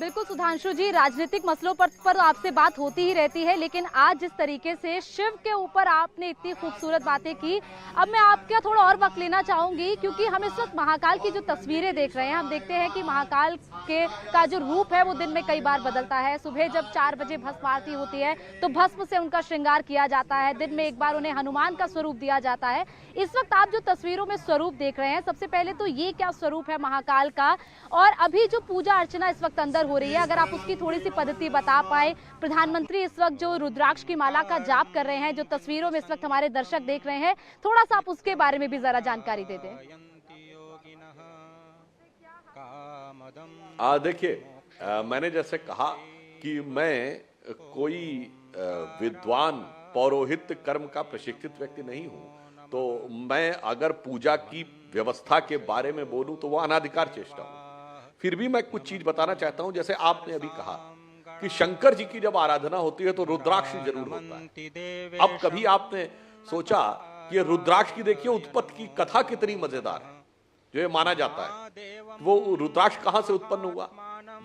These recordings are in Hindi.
बिल्कुल सुधांशु जी, राजनीतिक मसलों पर आपसे बात होती ही रहती है, लेकिन आज जिस तरीके से शिव के ऊपर आपने इतनी खूबसूरत बातें की, अब मैं आपका थोड़ा और वक्त लेना चाहूंगी, क्योंकि हम इस वक्त महाकाल की जो तस्वीरें देख रहे हैं, हम देखते हैं कि महाकाल का जो रूप है वो दिन में कई बार बदलता है। सुबह जब 4 बजे भस्म आरती होती है तो भस्म से उनका श्रृंगार किया जाता है, दिन में एक बार उन्हें हनुमान का स्वरूप दिया जाता है। इस वक्त आप जो तस्वीरों में स्वरूप देख रहे हैं, सबसे पहले तो ये क्या स्वरूप है महाकाल का, और अभी जो पूजा अर्चना इस वक्त अंदर हो रही है, अगर आप उसकी थोड़ी सी पद्धति बता पाए। प्रधानमंत्री इस वक्त जो रुद्राक्ष की माला का जाप कर रहे हैं, जो तस्वीरों में इस वक्त हमारे दर्शक देख रहे हैं, थोड़ा सा आप उसके बारे में भी जरा जानकारी दे दें। देखिए, मैंने जैसे कहा कि मैं कोई विद्वान पौरोहित्य कर्म का प्रशिक्षित व्यक्ति नहीं हूं, तो मैं अगर पूजा की व्यवस्था के बारे में बोलूं तो वो अनाधिकार चेष्टा हो। फिर भी मैं कुछ चीज बताना चाहता हूं। जैसे आपने अभी कहा कि शंकर जी की जब आराधना होती है तो रुद्राक्ष जरूर होता है। अब कभी आपने सोचा कि रुद्राक्ष की देखिए उत्पत्ति की कथा कितनी मजेदार है। जो ये माना जाता है वो रुद्राक्ष कहां से उत्पन्न हुआ।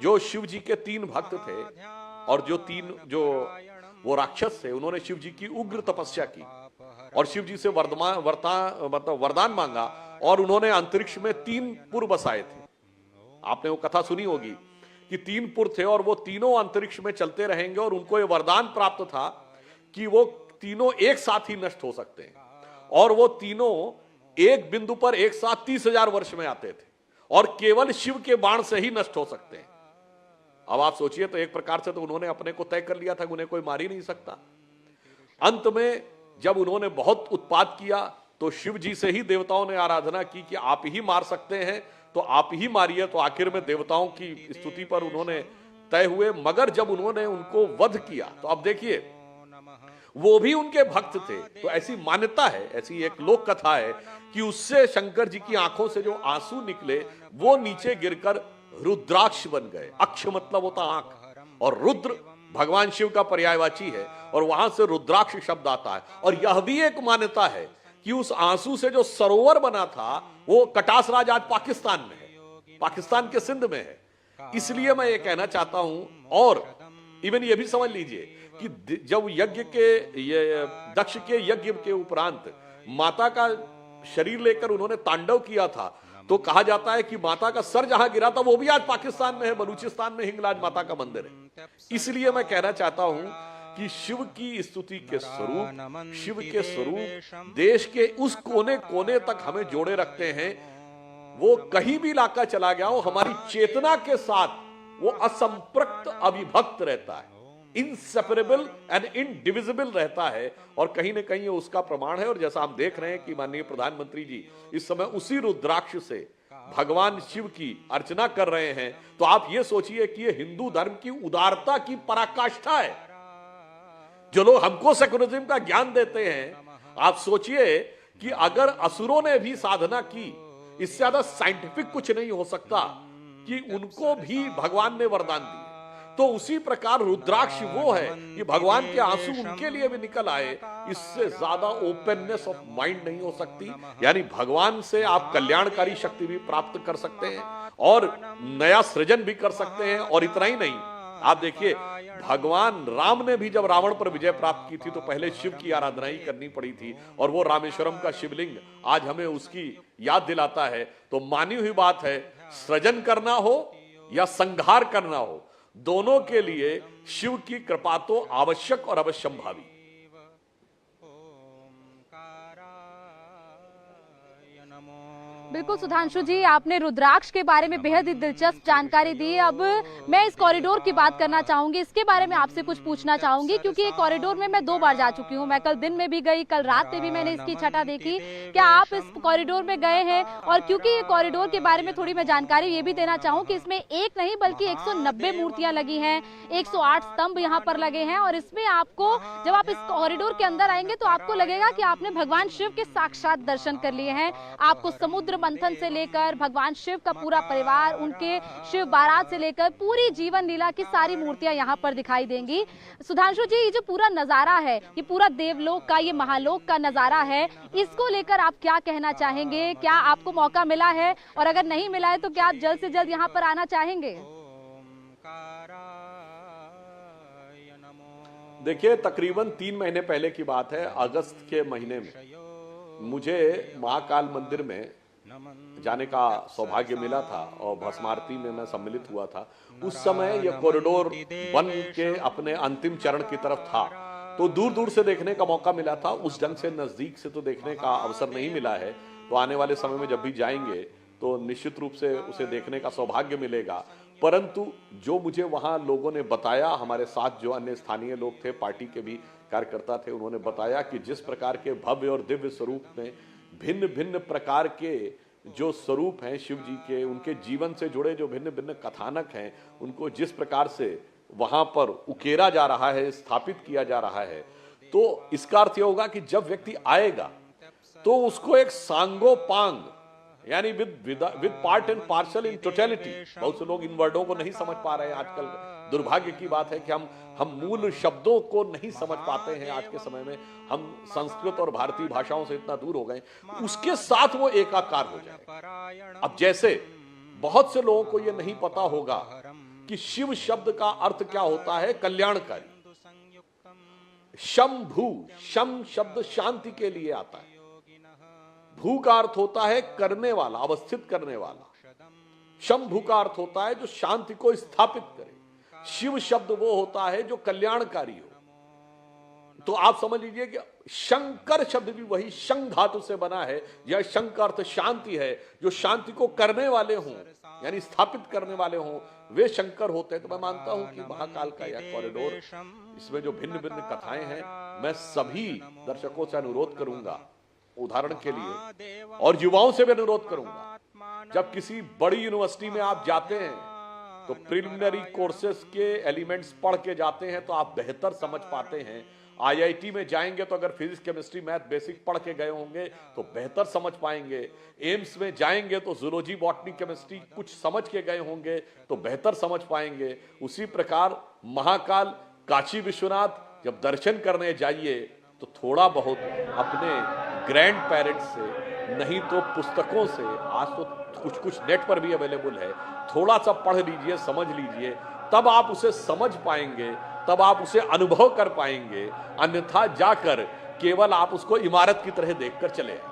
जो शिव जी के 3 भक्त थे और जो वो राक्षस थे, उन्होंने शिव जी की उग्र तपस्या की और शिव जी से वरदान मांगा और उन्होंने अंतरिक्ष में 3 पुर बसाए थे। आपने वो कथा सुनी होगी कि 3 पुर थे और वो तीनों अंतरिक्ष में चलते रहेंगे और उनको ये वरदान प्राप्त था कि वो तीनों एक साथ ही नष्ट हो सकते हैं और वो तीनों एक बिंदु पर एक साथ 30,000 वर्ष में आते थे और केवल शिव के बाण से ही नष्ट हो सकते हैं। अब आप सोचिए, तो एक प्रकार से तो उन्होंने अपने को तय कर लिया था कि उन्हें कोई मार ही नहीं सकता। अंत में जब उन्होंने बहुत उत्पात किया तो शिव जी से ही देवताओं ने आराधना की कि आप ही मार सकते हैं तो आप ही मारिए। तो आखिर में देवताओं की स्तुति पर उन्होंने तय हुए, मगर जब उन्होंने उनको वध किया तो अब देखिए वो भी उनके भक्त थे। तो ऐसी मान्यता है, ऐसी एक लोक कथा है कि उससे शंकर जी की आंखों से जो आंसू निकले वो नीचे गिरकर रुद्राक्ष बन गए। अक्ष मतलब होता आंख और रुद्र भगवान शिव का पर्यायवाची है और वहां से रुद्राक्ष शब्द आता है। और यह भी एक मान्यता है कि उस आंसू से जो सरोवर बना था वो कटास राज आज पाकिस्तान में है, पाकिस्तान के सिंध में है। इसलिए मैं ये कहना चाहता हूं, और इवन ये भी समझ लीजिए कि जब दक्ष के यज्ञ के उपरांत माता का शरीर लेकर उन्होंने तांडव किया था, तो कहा जाता है कि माता का सर जहां गिरा था वो भी आज पाकिस्तान में है, बलूचिस्तान में हिंगलाज माता का मंदिर है। इसलिए मैं कहना चाहता हूं कि शिव की स्तुति के स्वरूप, शिव के स्वरूप देश के उस कोने कोने तक हमें जोड़े रखते हैं। वो कहीं भी इलाका चला गया हो, हमारी चेतना के साथ वो असंपृक्त अविभक्त रहता है, इनसेपरेबल एंड इनडिविजिबल रहता है। और कहीं ना कहीं उसका प्रमाण है। और जैसा हम देख रहे हैं कि माननीय प्रधानमंत्री जी इस समय उसी रुद्राक्ष से भगवान शिव की अर्चना कर रहे हैं, तो आप ये सोचिए कि ये हिंदू धर्म की उदारता की पराकाष्ठा है। जो लोग हमको सेकुलरिज्म का ज्ञान देते हैं, आप सोचिए कि अगर असुरों ने भी साधना की, इससे ज्यादा साइंटिफिक कुछ नहीं हो सकता कि उनको भी भगवान ने वरदान दिए। तो उसी प्रकार रुद्राक्ष वो है कि भगवान के आंसू उनके लिए भी निकल आए। इससे ज्यादा ओपननेस ऑफ माइंड नहीं हो सकती। यानी भगवान से आप कल्याणकारी शक्ति भी प्राप्त कर सकते हैं और नया सृजन भी कर सकते हैं। और इतना ही नहीं, आप देखिए भगवान राम ने भी जब रावण पर विजय प्राप्त की थी तो पहले शिव की आराधना ही करनी पड़ी थी, और वो रामेश्वरम का शिवलिंग आज हमें उसकी याद दिलाता है। तो मानी हुई बात है, सृजन करना हो या संहार करना हो, दोनों के लिए शिव की कृपा तो आवश्यक और अवश्यंभावी। बिल्कुल सुधांशु जी, आपने रुद्राक्ष के बारे में बेहद ही दिलचस्प जानकारी दी। अब मैं इस कॉरिडोर की बात करना चाहूंगी, इसके बारे में आपसे कुछ पूछना चाहूंगी, क्योंकि ये कॉरिडोर में मैं 2 बार जा चुकी हूँ। मैं कल दिन में भी गई, कल रात में भी मैंने इसकी छटा देखी। क्या आप इस कॉरिडोर में गए हैं? और क्योंकि ये कॉरिडोर के बारे में थोड़ी मैं जानकारी ये भी देना चाहूँ कि इसमें एक नहीं बल्कि 190 मूर्तियां लगी हैं, 108 स्तंभ यहाँ पर लगे हैं। और इसमें आपको, जब आप इस कॉरिडोर के अंदर आएंगे तो आपको लगेगा कि आपने भगवान शिव के साक्षात दर्शन कर लिए हैं। आपको समुद्र मंथन से लेकर भगवान शिव का पूरा परिवार, उनके शिव बारात से लेकर पूरी जीवन लीला की सारी मूर्तियां यहाँ पर दिखाई देंगी। सुधांशु जी, ये जो पूरा नजारा है, ये पूरा देवलोक का, ये महालोक का नजारा है, इसको लेकर आप क्या कहना चाहेंगे? क्या आपको मौका मिला है, और अगर नहीं मिला है तो क्या आप जल्द से जल्द यहाँ पर आना चाहेंगे? देखिए, तकरीबन 3 महीने पहले की बात है, अगस्त के महीने में मुझे महाकाल मंदिर में जाने का सौभाग्य मिला था और भस्म आरती में मैं सम्मिलित हुआ था। उस समय यह कॉरिडोर बन के अपने अंतिम चरण की तरफ था, तो दूर दूर से देखने का मौका मिला था। उस ढंग से नजदीक से तो देखने का अवसर नहीं मिला है, तो आने वाले समय में जब भी जाएंगे तो निश्चित रूप से उसे देखने का सौभाग्य मिलेगा। परंतु जो मुझे वहां लोगों ने बताया, हमारे साथ जो अन्य स्थानीय लोग थे, पार्टी के भी कार्यकर्ता थे, उन्होंने बताया कि जिस प्रकार के भव्य और दिव्य स्वरूप में भिन्न भिन्न प्रकार के जो स्वरूप हैं शिव जी के, उनके जीवन से जुड़े जो भिन्न भिन्न कथानक हैं, उनको जिस प्रकार से वहां पर उकेरा जा रहा है, स्थापित किया जा रहा है, तो इसका अर्थ यह होगा कि जब व्यक्ति आएगा तो उसको एक सांगोपांग, यानी with part and parcel in totality. बहुत से लोग इन वर्डों को नहीं समझ पा रहे हैं आजकल। दुर्भाग्य की बात है कि हम मूल शब्दों को नहीं समझ पाते हैं आज के समय में। हम संस्कृत और भारतीय भाषाओं से इतना दूर हो गए, उसके साथ वो एकाकार हो जाए। अब जैसे बहुत से लोगों को ये नहीं पता होगा कि शिव शब्द का अर्थ क्या होता है, कल्याणकारी। शंभु, शम शब्द शांति के लिए आता है। भू का अर्थ होता है करने वाला, अवस्थित करने वाला। शंभु का अर्थ होता है जो शांति को स्थापित करे। शिव शब्द वो होता है जो कल्याणकारी हो। तो आप समझ लीजिए कि शंकर शब्द भी वही शंख धातु से बना है। यह शंख का अर्थ शांति है। जो शांति को करने वाले हों, यानी स्थापित करने वाले हों, वे शंकर होते हैं। तो मैं मानता हूं कि महाकाल का यह कॉरिडोर, इसमें जो भिन्न भिन्न कथाएं हैं, मैं सभी दर्शकों से अनुरोध करूंगा, उदाहरण के लिए, और युवाओं से भी अनुरोध करूंगा, जब किसी बड़ी यूनिवर्सिटी में आप जाते हैं तो प्रिलिमिनरी कोर्सेज के एलिमेंट्स पढ़ के जाते हैं तो आप बेहतर समझ पाते हैं। आईआईटी में जाएंगे तो अगर फिजिक्स, केमिस्ट्री, मैथ बेसिक पढ़ के गए होंगे तो बेहतर समझ पाएंगे। एम्स में जाएंगे तो जूलॉजी, बॉटनी, केमिस्ट्री कुछ समझ के गए होंगे तो बेहतर समझ पाएंगे। उसी प्रकार महाकाल, काशी विश्वनाथ जब दर्शन करने जाइए तो थोड़ा बहुत अपने ग्रैंड पेरेंट्स से, नहीं तो पुस्तकों से, आज तो कुछ कुछ नेट पर भी अवेलेबल है, थोड़ा सा पढ़ लीजिए, समझ लीजिए, तब आप उसे समझ पाएंगे, तब आप उसे अनुभव कर पाएंगे। अन्यथा जाकर केवल आप उसको इमारत की तरह देखकर चले आए।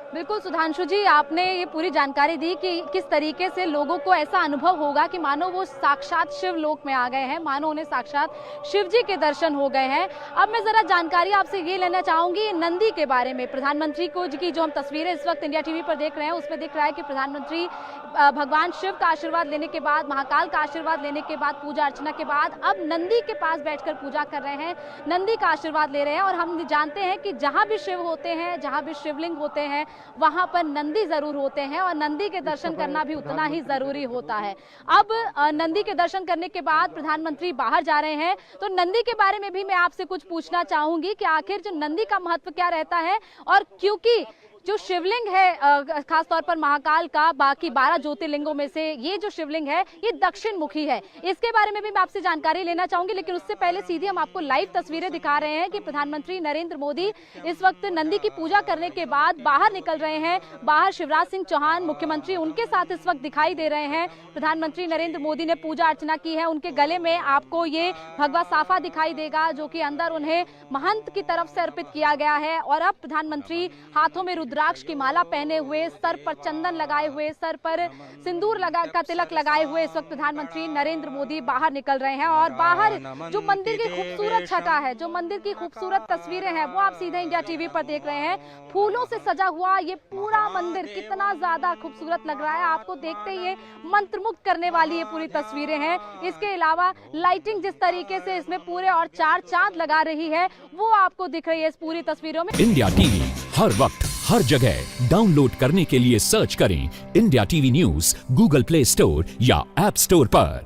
बिल्कुल सुधांशु जी, आपने ये पूरी जानकारी दी कि किस तरीके से लोगों को ऐसा अनुभव होगा कि मानो वो साक्षात शिव लोक में आ गए हैं, मानो उन्हें साक्षात शिव जी के दर्शन हो गए हैं। अब मैं जरा जानकारी आपसे ये लेना चाहूंगी नंदी के बारे में। प्रधानमंत्री को की जो हम तस्वीरें इस वक्त इंडिया टीवी पर देख रहे हैं, उसमें दिख रहा है कि प्रधानमंत्री भगवान शिव का आशीर्वाद लेने के बाद, महाकाल का आशीर्वाद लेने के बाद, पूजा अर्चना के बाद अब नंदी के पास बैठकर पूजा कर रहे हैं, नंदी का आशीर्वाद ले रहे हैं। और हम जानते हैं कि जहां भी शिव होते हैं, जहां भी शिवलिंग होते हैं, वहां पर नंदी जरूर होते हैं और नंदी के दर्शन करना भी उतना ही जरूरी होता है। अब नंदी के दर्शन करने के बाद प्रधानमंत्री बाहर जा रहे हैं, तो नंदी के बारे में भी मैं आपसे कुछ पूछना चाहूंगी कि आखिर जो नंदी का महत्व क्या रहता है। और क्योंकि जो शिवलिंग है खासतौर पर महाकाल का, बाकी 12 ज्योतिर्लिंगों में से ये जो शिवलिंग है ये दक्षिण मुखी है, इसके बारे में भी मैं आपसे जानकारी लेना चाहूंगी। लेकिन उससे पहले सीधी हम आपको लाइव तस्वीरें दिखा रहे हैं कि प्रधानमंत्री नरेंद्र मोदी इस वक्त नंदी की पूजा करने के बाद बाहर निकल रहे हैं। बाहर शिवराज सिंह चौहान मुख्यमंत्री उनके साथ इस वक्त दिखाई दे रहे हैं। प्रधानमंत्री नरेंद्र मोदी ने पूजा अर्चना की है, उनके गले में आपको ये भगवा साफा दिखाई देगा जो कि अंदर उन्हें महंत की तरफ से अर्पित किया गया है। और अब प्रधानमंत्री हाथों में रुद्राक्ष की माला पहने हुए, सर पर चंदन लगाए हुए, सर पर सिंदूर का तिलक लगाए हुए इस वक्त प्रधानमंत्री नरेंद्र मोदी बाहर निकल रहे हैं। और बाहर जो मंदिर की खूबसूरत छटा है, जो मंदिर की खूबसूरत तस्वीरें हैं, वो आप सीधे इंडिया टीवी पर देख रहे हैं। फूलों से सजा हुआ ये पूरा मंदिर कितना ज्यादा खूबसूरत लग रहा है, आपको देखते ही ये मंत्रमुग्ध करने वाली ये पूरी तस्वीरें हैं। इसके अलावा लाइटिंग जिस तरीके से इसमें पूरे और 4 चांद लगा रही है, वो आपको दिख रही है इस पूरी तस्वीरों में। इंडिया टीवी हर वक्त हर जगह डाउनलोड करने के लिए सर्च करें India TV news Google play store या ऐप स्टोर पर।